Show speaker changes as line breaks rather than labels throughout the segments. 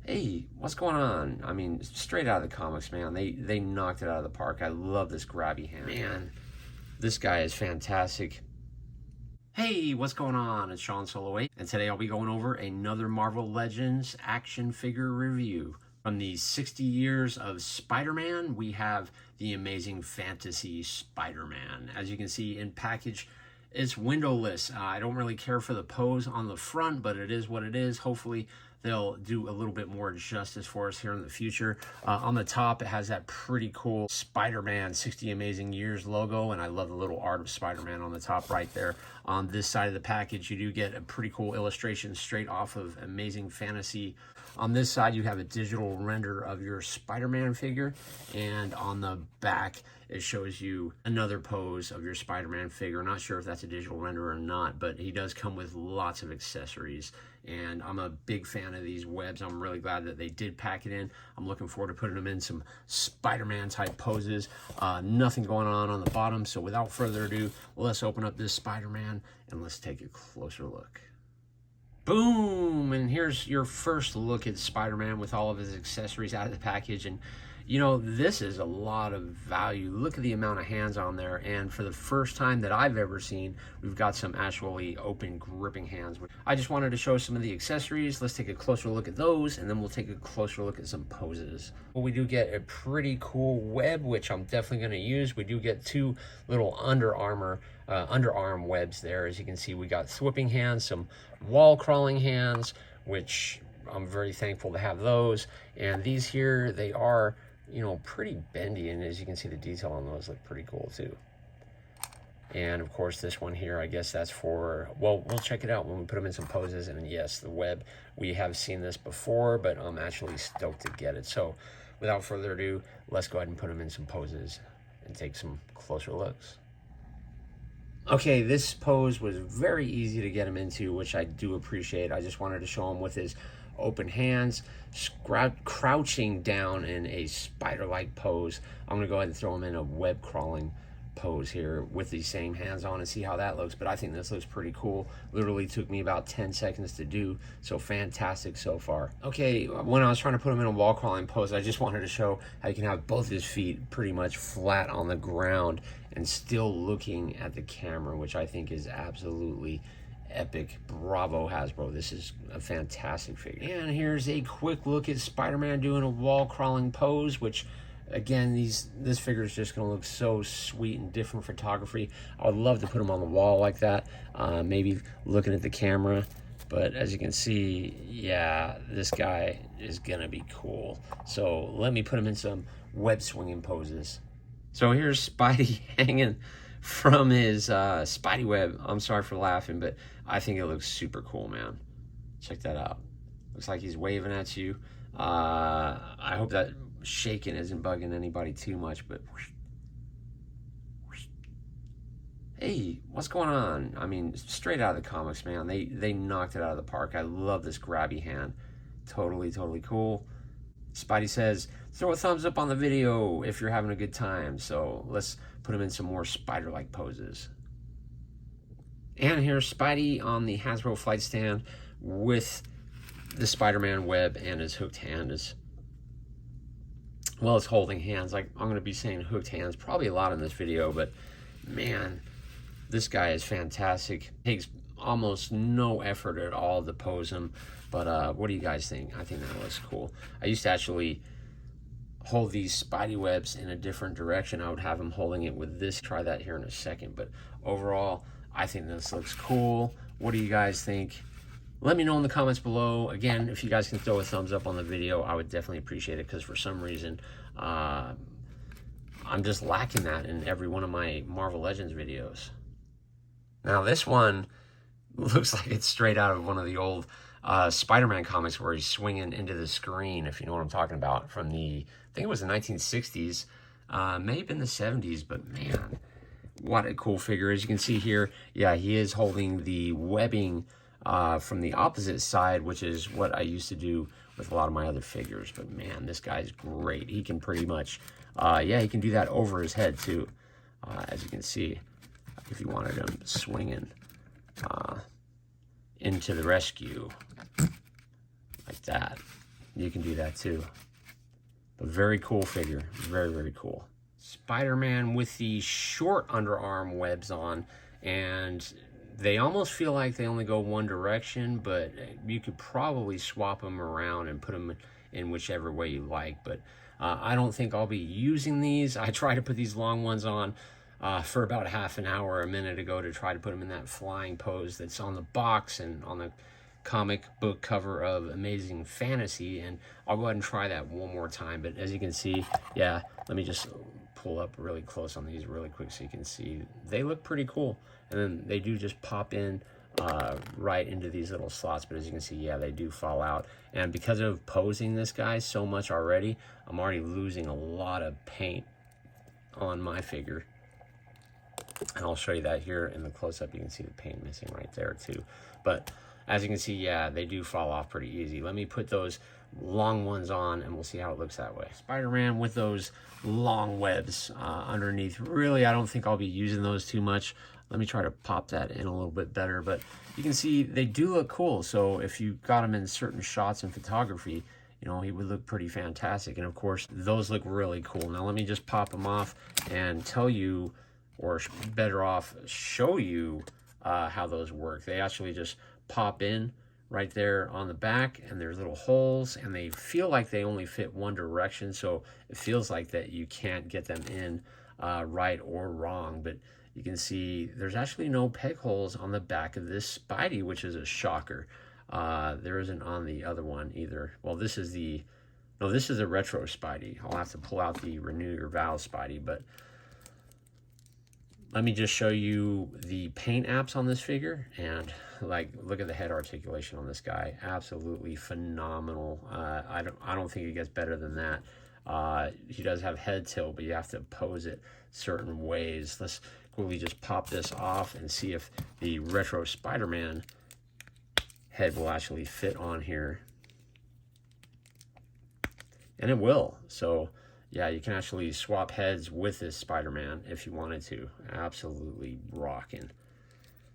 Hey, what's going on? I mean, straight out of the comics, man. They knocked it out of the park. I love this grabby hand. Man, this guy is fantastic. Hey, what's going on? It's Sean Soloway, and today I'll be going over another Marvel Legends action figure review. From the 60 years of Spider-Man, we have the amazing Fantasy Spiderman. As you can see in package, it's windowless. I don't really care for the pose on the front, but it is what it is. Hopefully they'll do a little bit more justice for us here in the future. On the top, it has that pretty cool Spider-Man 60 Amazing Years logo, and I love the little art of Spider-Man on the top right there. On this side of the package, you do get a pretty cool illustration straight off of Amazing Fantasy. On this side, you have a digital render of your Spider-Man figure, and on the back, it shows you another pose of your Spider-Man figure. Not sure if that's a digital render or not, but he does come with lots of accessories, and I'm a big fan of these webs. I'm really glad that they did pack it in. I'm looking forward to putting them in some Spider-Man type poses. Nothing going on the bottom, so without further ado, let's open up this Spider-Man and let's take a closer look. Boom! And here's your first look at Spider-Man with all of his accessories out of the package. And you know, this is a lot of value. Look at the amount of hands on there. And for the first time that I've ever seen, we've got some actually open gripping hands. I just wanted to show some of the accessories. Let's take a closer look at those, and then we'll take a closer look at some poses. Well, we do get a pretty cool web, which I'm definitely going to use. We do get two little underarm webs there. As you can see, we got thwipping hands, some wall crawling hands, which I'm very thankful to have those. And these here, they are, you know, pretty bendy, and as you can see, the detail on those look pretty cool too. And of course, this one here, I guess that's for, well, we'll check it out when we put them in some poses. And yes, the web, we have seen this before, but I'm actually stoked to get it. So without further ado, let's go ahead and put them in some poses and take some closer looks. Okay, this pose was very easy to get him into, which I do appreciate. I just wanted to show him with his open hands, crouching down in a spider-like pose. I'm gonna go ahead and throw him in a web crawling pose here with these same hands on and see how that looks. But I think this looks pretty cool. Literally took me about 10 seconds to do, so fantastic so far. Okay, when I was trying to put him in a wall crawling pose, I just wanted to show how you can have both his feet pretty much flat on the ground and still looking at the camera, which I think is absolutely epic. Bravo, Hasbro. This is a fantastic figure. And here's a quick look at Spider-Man doing a wall crawling pose, which again, this figure is just going to look so sweet and different photography. I would love to put him on the wall like that, maybe looking at the camera. But as you can see, yeah, this guy is going to be cool. So let me put him in some web swinging poses. So here's Spidey hanging from his Spidey web. I'm sorry for laughing, but I think it looks super cool, man. Check that out. Looks like he's waving at you. I hope that shaking isn't bugging anybody too much, but hey, what's going on? I mean, straight out of the comics, man. They knocked it out of the park. I love this grabby hand. Totally cool. Spidey says, throw a thumbs up on the video if you're having a good time. So let's put him in some more spider-like poses. And here's Spidey on the Hasbro flight stand with the Spider-Man web, and his hooked hand is, well, it's holding hands. Like, I'm going to be saying hooked hands probably a lot in this video, but man, this guy is fantastic. Takes almost no effort at all to pose him. But what do you guys think? I think that looks cool. I used to actually hold these Spidey webs in a different direction. I would have him holding it with this. Try that here in a second. But overall, I think this looks cool. What do you guys think? Let me know in the comments below. Again, if you guys can throw a thumbs up on the video, I would definitely appreciate it, because for some reason, I'm just lacking that in every one of my Marvel Legends videos. Now, this one looks like it's straight out of one of the old Spider-Man comics where he's swinging into the screen, if you know what I'm talking about, from the, I think it was the 1960s, may have been the 70s, but man, what a cool figure. As you can see here, yeah, he is holding the webbing from the opposite side, which is what I used to do with a lot of my other figures. But man, this guy's great. He can pretty much, yeah, he can do that over his head too, as you can see, if you wanted him swinging into the rescue like that. you can do that too. A very cool figure, very, very cool. Spider-Man with the short underarm webs on, and they almost feel like they only go one direction, but you could probably swap them around and put them in whichever way you like. But I don't think I'll be using these. I try to put these long ones on for about half an hour, a minute ago, to try to put them in that flying pose that's on the box and on the comic book cover of Amazing Fantasy, and I'll go ahead and try that one more time. But as you can see, yeah, let me just pull up really close on these really quick so you can see they look pretty cool. And then they do just pop in right into these little slots, but as you can see, yeah, they do fall out. And because of posing this guy so much already, I'm already losing a lot of paint on my figure. And I'll show you that here in the close-up. You can see the paint missing right there too. But as you can see, yeah, they do fall off pretty easy. Let me put those long ones on and we'll see how it looks that way. Spider-Man with those long webs underneath. Really, I don't think I'll be using those too much. Let me try to pop that in a little bit better. But you can see they do look cool. So if you got them in certain shots in photography, you know, he would look pretty fantastic. And of course, those look really cool. Now let me just pop them off and tell you, or better off, show you how those work. They actually just pop in right there on the back, and there's little holes, and they feel like they only fit one direction, so it feels like that you can't get them in right or wrong. But you can see there's actually no peg holes on the back of this Spidey, which is a shocker. There isn't on the other one either. Well, this is the retro Spidey. I'll have to pull out the Renew Your Vows Spidey, but let me just show you the paint apps on this figure, and like, look at the head articulation on this guy. Absolutely phenomenal. I don't think it gets better than that. He does have head tilt, but you have to pose it certain ways. Let's quickly just pop this off and see if the retro Spider-Man head will actually fit on here. And it will. So yeah, you can actually swap heads with this Spider-Man if you wanted to. Absolutely rocking.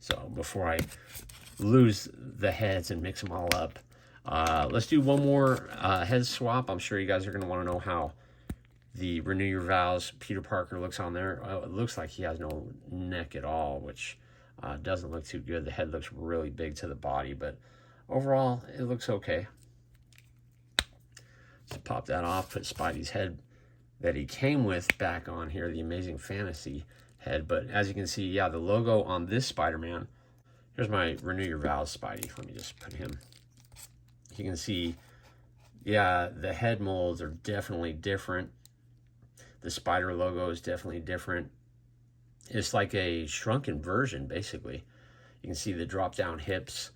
So before I lose the heads and mix them all up, let's do one more head swap. I'm sure you guys are going to want to know how the Renew Your Vows Peter Parker looks on there. It looks like he has no neck at all, which doesn't look too good. The head looks really big to the body, but overall, it looks okay. Just pop that off, put Spidey's head that he came with back on here, the Amazing Fantasy head. But as you can see, yeah, the logo on this Spider-Man, here's my Renew Your Vows Spidey. Let me just put him. You can see, yeah, the head molds are definitely different. The Spider logo is definitely different. It's like a shrunken version, basically. You can see the drop-down hips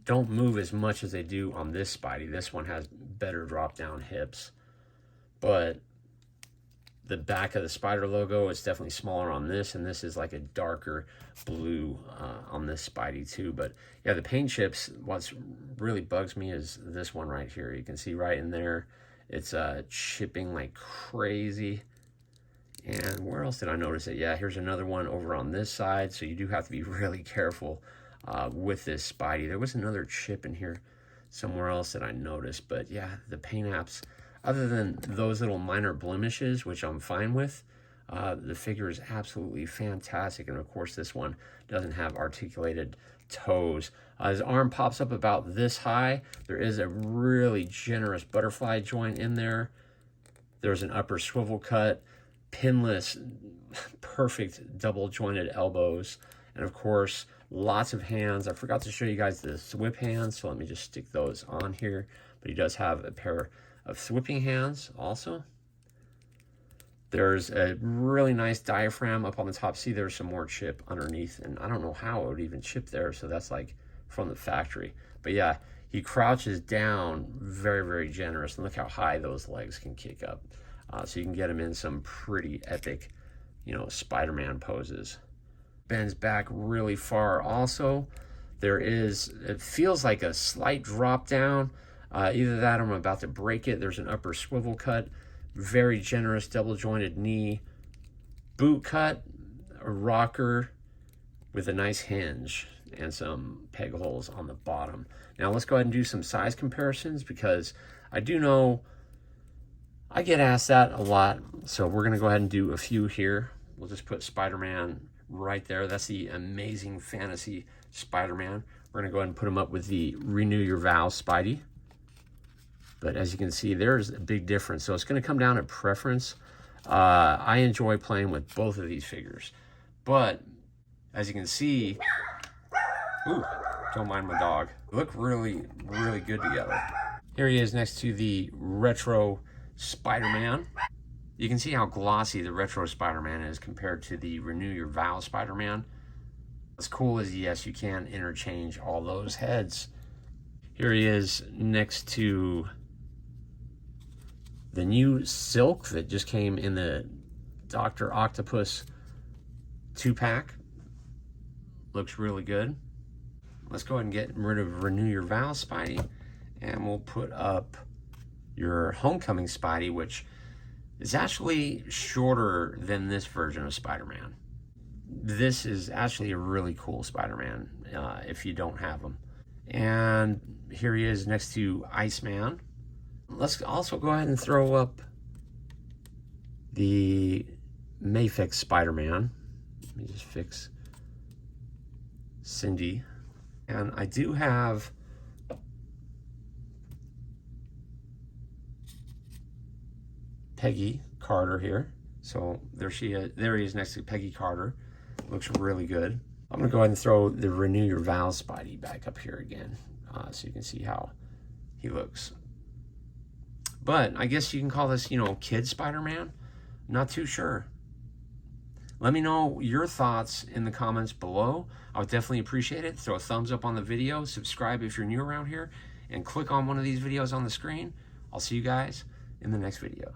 don't move as much as they do on this Spidey. This one has better drop-down hips. But the back of the Spider logo is definitely smaller on this, and this is like a darker blue on this Spidey too. But yeah, the paint chips, what's really bugs me is this one right here. You can see right in there, it's chipping like crazy. And where else did I notice it? Yeah, here's another one over on this side. So you do have to be really careful with this Spidey. There was another chip in here somewhere else that I noticed. But yeah, the paint apps, other than those little minor blemishes, which I'm fine with, the figure is absolutely fantastic. And of course, this one doesn't have articulated toes. His arm pops up about this high. There is a really generous butterfly joint in there. There's an upper swivel cut, pinless, perfect double jointed elbows. And of course, lots of hands. I forgot to show you guys the whip hands, so let me just stick those on here. But he does have a pair of sweeping hands also. There's a really nice diaphragm up on the top. See, there's some more chip underneath, and I don't know how it would even chip there, so that's like from the factory. But yeah, he crouches down very, very generous, and look how high those legs can kick up. So you can get him in some pretty epic, you know, Spider-Man poses. Bends back really far also. There is, it feels like a slight drop down. Either that or I'm about to break it. There's an upper swivel cut, very generous double jointed knee, boot cut, a rocker with a nice hinge. and some peg holes on the bottom. Now let's go ahead and do some size comparisons, because I do know I get asked that a lot. So we're going to go ahead and do a few here. We'll just put Spider-Man right there. That's the Amazing Fantasy Spider-Man. We're going to go ahead and put him up with the Renew Your Vows Spidey. But as you can see, there's a big difference. So it's going to come down to preference. I enjoy playing with both of these figures. But as you can see, ooh, don't mind my dog, look really, really good together. Here he is next to the retro Spider-Man. You can see how glossy the retro Spider-Man is compared to the Renew Your Vows Spider-Man. What's cool is, yes, you can interchange all those heads. Here he is next to the new Silk that just came in the Dr. Octopus 2-pack. Looks really good. Let's go ahead and get rid of Renew Your Vows Spidey, and we'll put up your Homecoming Spidey, which is actually shorter than this version of Spider-Man. This is actually a really cool Spider-Man if you don't have him. And here he is next to Iceman. Let's also go ahead and throw up the Mayfix Spider-Man. Let me just fix Cindy. And I do have Peggy Carter here. So there she is. There he is next to Peggy Carter. Looks really good. I'm gonna go ahead and throw the Renew Your Vows Spidey back up here again, so you can see how he looks. But I guess you can call this, you know, kid Spider-Man. Not too sure. Let me know your thoughts in the comments below. I would definitely appreciate it. Throw a thumbs up on the video, subscribe if you're new around here, and click on one of these videos on the screen. I'll see you guys in the next video.